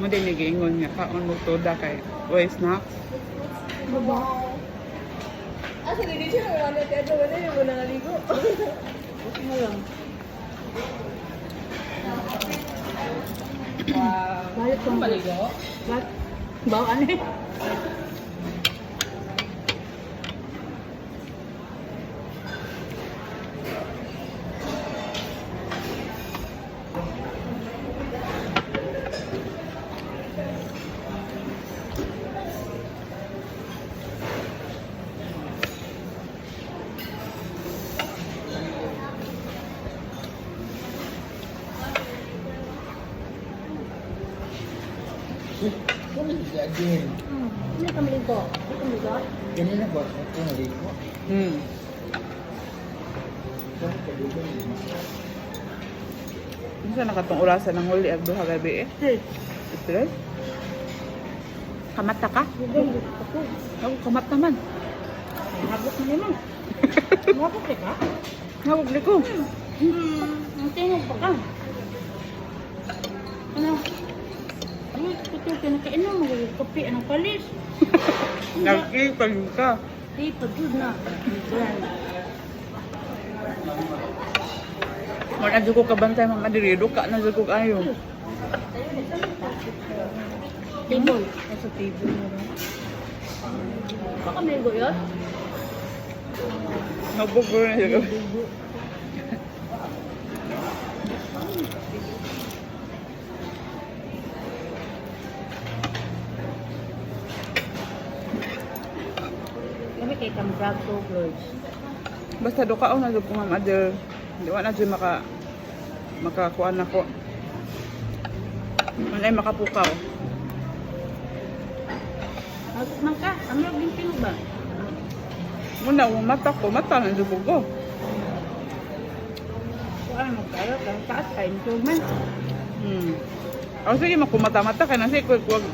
Mo din nigiingon nga kaon mo toda kay way snacks. Baba. Asa hindi siya wala tayo wala yung wala naligo. Okay na lang. Wow. Balik kong baligo. Bak. Bawa ano eh. Kung again. Hindi kami ligo. Hindi kami ligo. Ganyan na ba? Ito na ligo. Unsa nakatong orasan ng huli ag duha gabi eh? Stress? Kamat ka? Hindi ako. Ako kamat naman. Habok mo naman. Habok ka? Hawag ni ko. Ang tingog pa ka. Ano? Ano ito pinakainom mo? Kape, anong palis? Nagkipag ka. Di, pagod na. Wala dyan ko kabantay mga dirido ka na dyan ko kayo. Table. Nasa table mo rin. Baka may ligo yun? Nagbubo na siya. Kami kay Cambrag Toglers. Basta do ka na dyan ko nga mother. Di ba na dyan makakuan ako. Manay makapukaw. Masok man ka. Ang yung bintin ba? Muna ang mata ko, mata na dyan ko. Kuhaan mo kaya ka. Taas ka. Improvement. Ako sige, makumata-mata ka na siya. Huwag.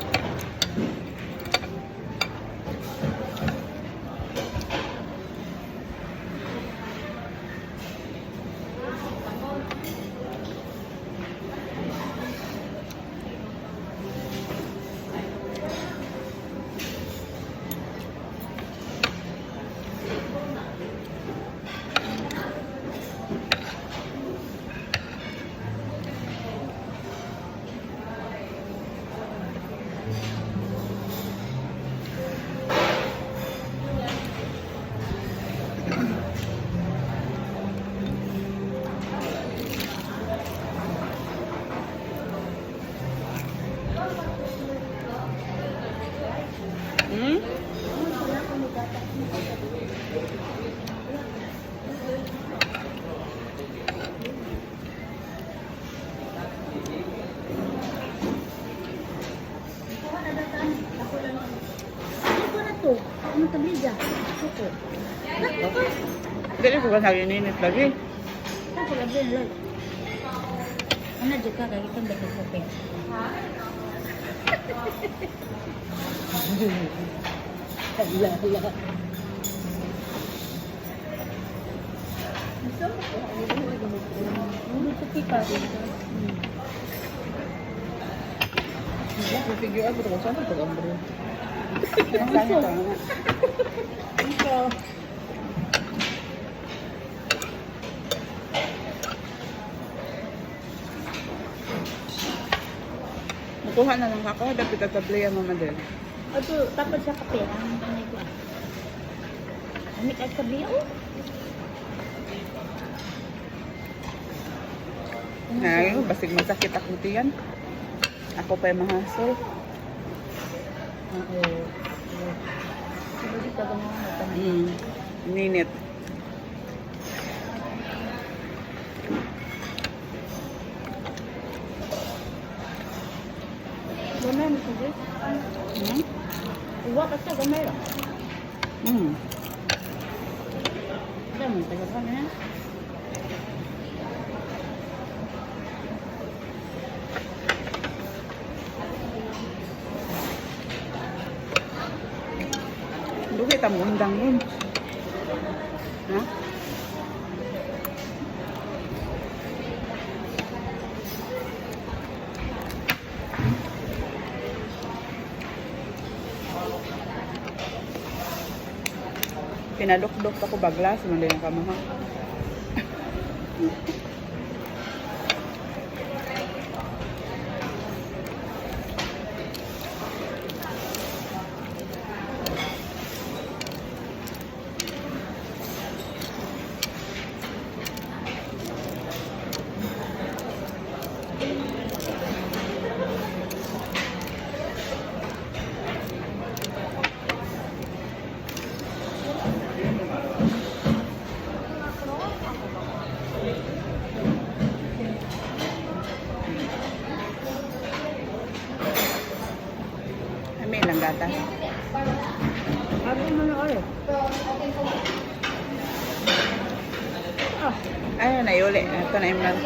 Ano tablidya? Suko. Dili ko ka nagininit lagi. Saan ko labi lang? Ano dyan ka? Kaya kitang dapat kape. Hala, hala. Gusto mo ko? Ano ito kita? Figure out ko saan ito gambre. Gusto. Gusto. Nakuha na lang ako, dapat tatablaya mama din. Ato, tapos sa kape. Ang ganay ko. Amik ay kabi, oh. Ay, basig masakit akong tiyan. Ako pa'y mahasol. Oo. Hindi ka ganahan. Ninit. Gamay mo sa Diyos. Uwa ka siya, gamay lang. Dami, taga ka na. Dugi ta mo undang yun. Ha? pinadok-dok ako baglas, mali ang kamaha. May ilang gatas. Ano mo na oy? Ayun, naiuli. Ito na yung lang.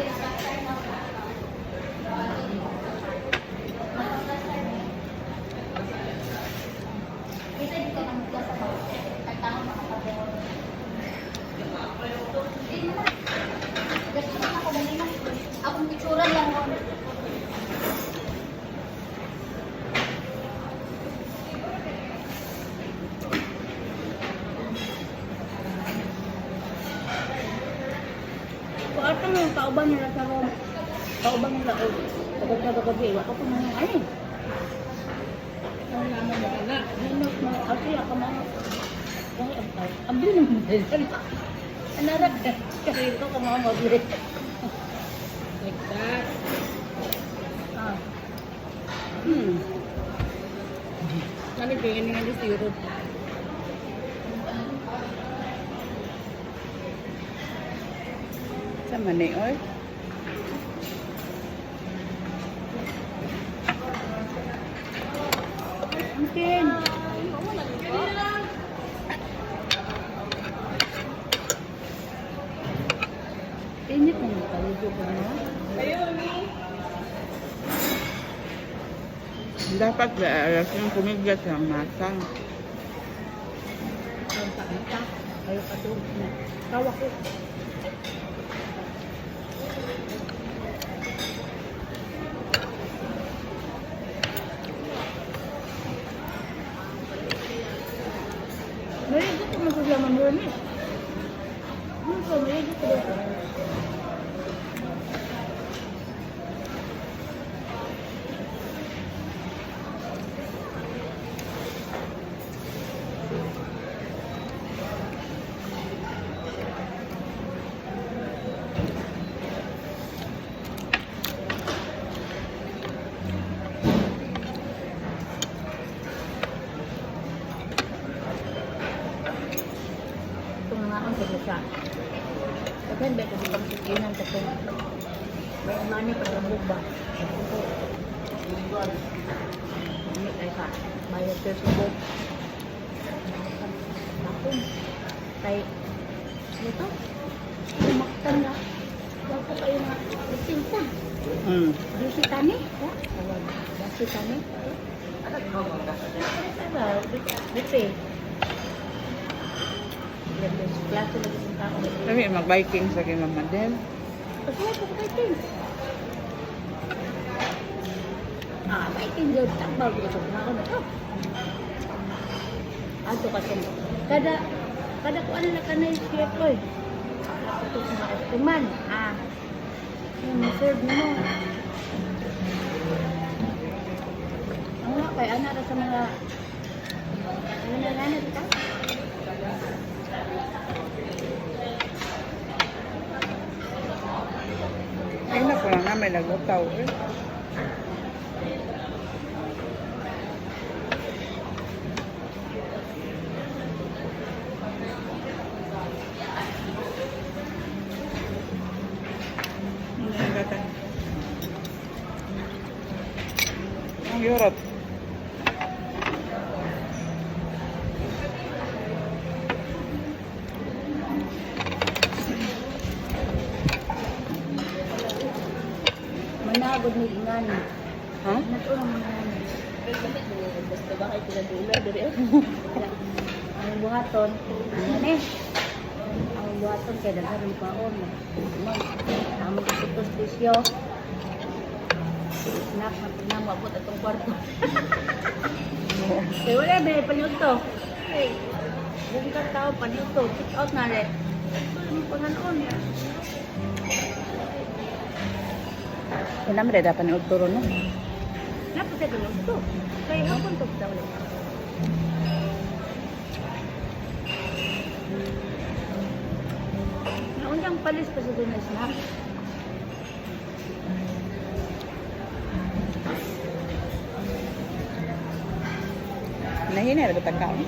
Akong picturean lang ako. Ito mo yung kauban nila sa room. Kauban nila o tagad-tagad iwa ko po na yung ay. Ang naman mo na. Hinot mo. Kasi ako mga ang bilin mo nila. Anarap ka. Kasi ito ka mga mabili. Like that. Ano ba yun nga dito yun? Sa mani, oy. Mungkin. Init na yung paligo ko na. Dapat alas yung kumigas ng masa. Ang pakita. Ayaw ka doon. Tawa ko. Mayroon dito magkaglaman mo rin eh. Ano ka? Mayroon dito dito. Sa siya. Kasi ba kasi pagsikinan sa kung may umani pa sa buba. Ini ay ka. Bayad sa subok. Ako. Kay ito. Kumaktan na. Huwag ko kayo na isinta. Disi tani. Disi tani. Disi. Plato lagi sa tao. Kami mag-biking sa kay Mama Del. Kasi ako biking. Biking yun. Tambal ko sa mga na to. Ato kasi kada ko ano na ka na i-share ko eh. Ito sa mga estiman. Yung serve mo. Ang nga kay ana sa mga nananana dito. Ay na ko lang nga may lagutaw. Eh. Ang yorot. Managod ni ingani. Ha? Natulong mo na. Basta ba kayo pinag-uula dari ang buhaton. Ano eh? Ang buhaton kaya dagan ng paon. Ang magputos pisyo. Snack na pinamabot atong kwarto. Kaya wala, may panyod to. Hey. Kung ka tao pa dito, check out na rin. Ito yung panganoon. Wala mo rin dapat ng uturo, no? Napos ito lang ito. Kaya hapon ito kita ulit. Naunang palis pa sa doon na snack. Nahina, rin ang kaon.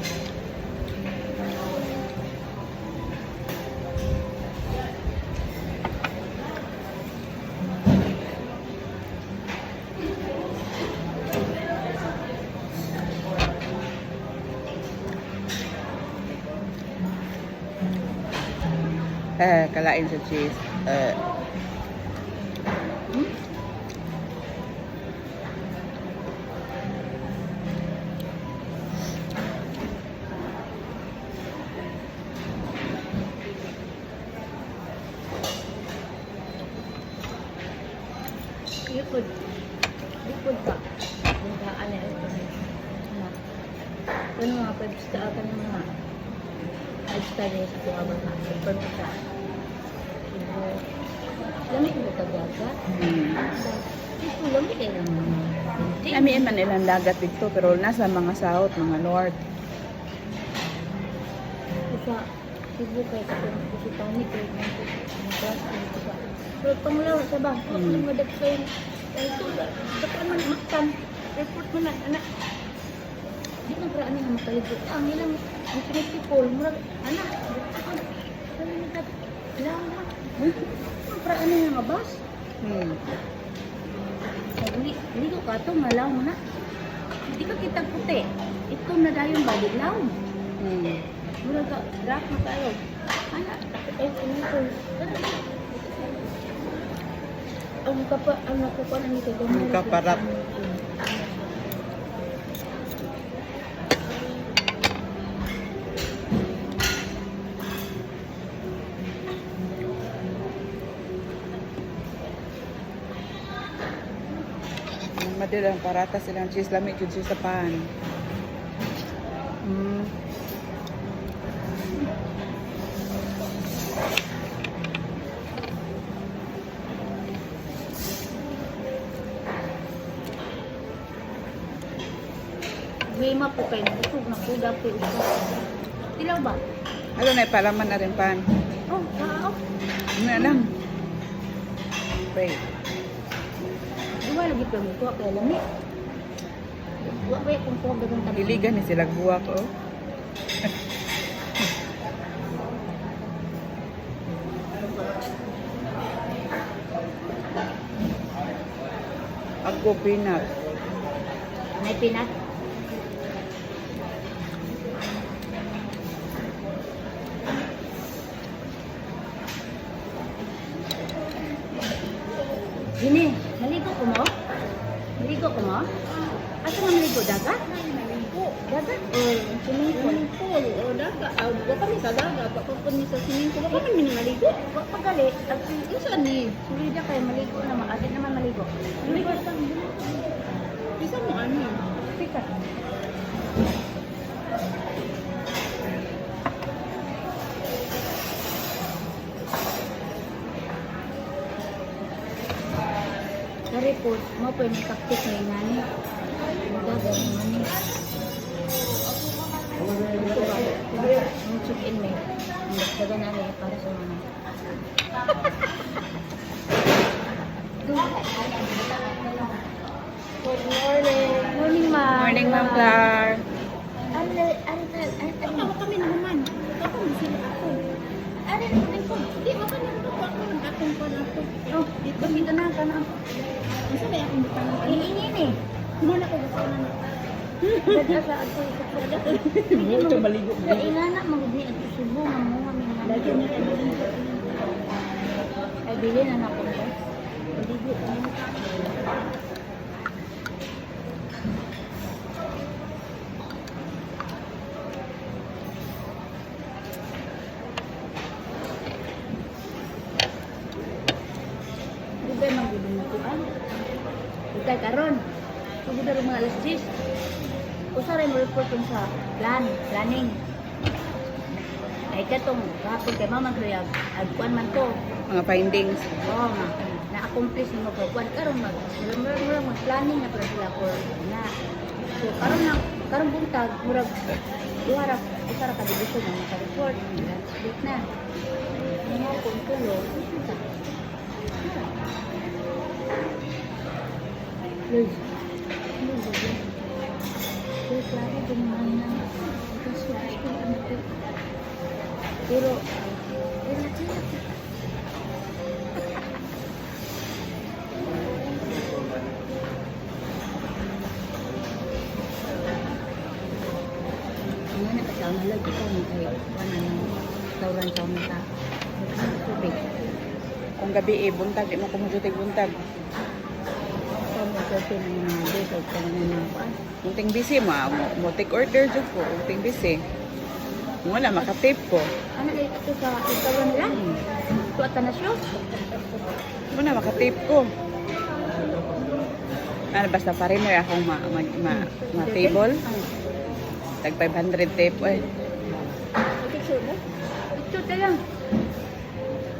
Kalain sa cheese. Likod. Likod ka. Bundaan na ito. Ano mga 5 star ka ng mga 5 star na sa kuha ba ka? Perfect ka. Lamig mo ka dagat. Ito lamig kayo ng mga. Amiin man ilang dagat dito, pero nasa mga south, mga north. Isa, Cebu kayo sa Titanic kayo. Pero panglaw sa ba? Huwag mo madag kayo. Ito, dapat man makan. Report mo na, anak. Di na paraan nga makalipot. Ang ilang, ang pinipipol, murag, anak. Ano na dapat? Ilang mo. Ang paraan nga nga bas. Hindi ko ka ito, malaw mo na. Hindi ka kitang puti. Ito na dahil ba, diglaw mo. Mura ka, drop na tayo. Anak, ito. Ang nakukuha na nito. Ang kaparat. Madilang parata silang cheese lamig jud siya sa pan. Wima po kayo, busog na kuda po ito. Tilaw ba? Ano na palaman na rin pan. Oh, wow. Ano na lang. Wait. Duwa lagi pa mo kuha kaya lamig. Duwa ba yung kuha ganun tabi? Iligan ni sila buwak oh. Ako peanut. May pinat. Gini, maligo ko mo? Maligo ko mo? Asa nga maligo? Dagat? Maligo. Dagat? O swimming pool? Pool. O dagat. Huwag kami sa dagat. Pagpapun ni sa swimming pool. Huwag kami maligo. Huwag pagali. At isa ni. Sulida kayo maligo naman. Atin naman maligo. Maligo sa isa mo ano? Pika. Report mo po may kaktik na inani. Magdagan mo ni. Ito ba? Yung chicken may. Magdagan na rin para sa mga. Good morning. Morning, ma'am. Morning, Ma'am Clar. Ano kami naman? Ako sila ako. Ano ko? Di ba kan ako akong pa na ako. Oh, dito kita na kana. Isa ba akong butang? Iingi ni. Mana ko butang na. Daga sa ako sa Mo to maligo. ingana magdi at subo nga mo kami nga. Lagi ni ay bili na nako ko. Maligo kami. Di ba magbibinutuan? Ikay karon. Sugod na rin mga alas 10. Usaray mo report yun sa planning. Ay katong kahapon kay mama kaya agkuan man to. Mga findings. Oo nga. Na-accomplish mo ko kuan karon murag mag planning na para sila for na. So karon buntag murag duha ra ka division ng sa report. Split na. Ano kung tulo. Luis. Luis, klaro din naman na. Gusto ko ano ko. Pero, relax. Ano na kasama lang ito mo kay restaurant sa mga tubig. Kung gabi buntag, di mo kumujutig buntag. Sa mga tubig ng mga dito, sa mga kuan. Munting busy mo take order jud ko, munting busy. Wala makatape ko. Ano kaya ito sa restaurant nila? Ito at na siya? Wala makatape ko. Ano basta foreigner akong ma table. Tag 500 tape eh. Picture na lang.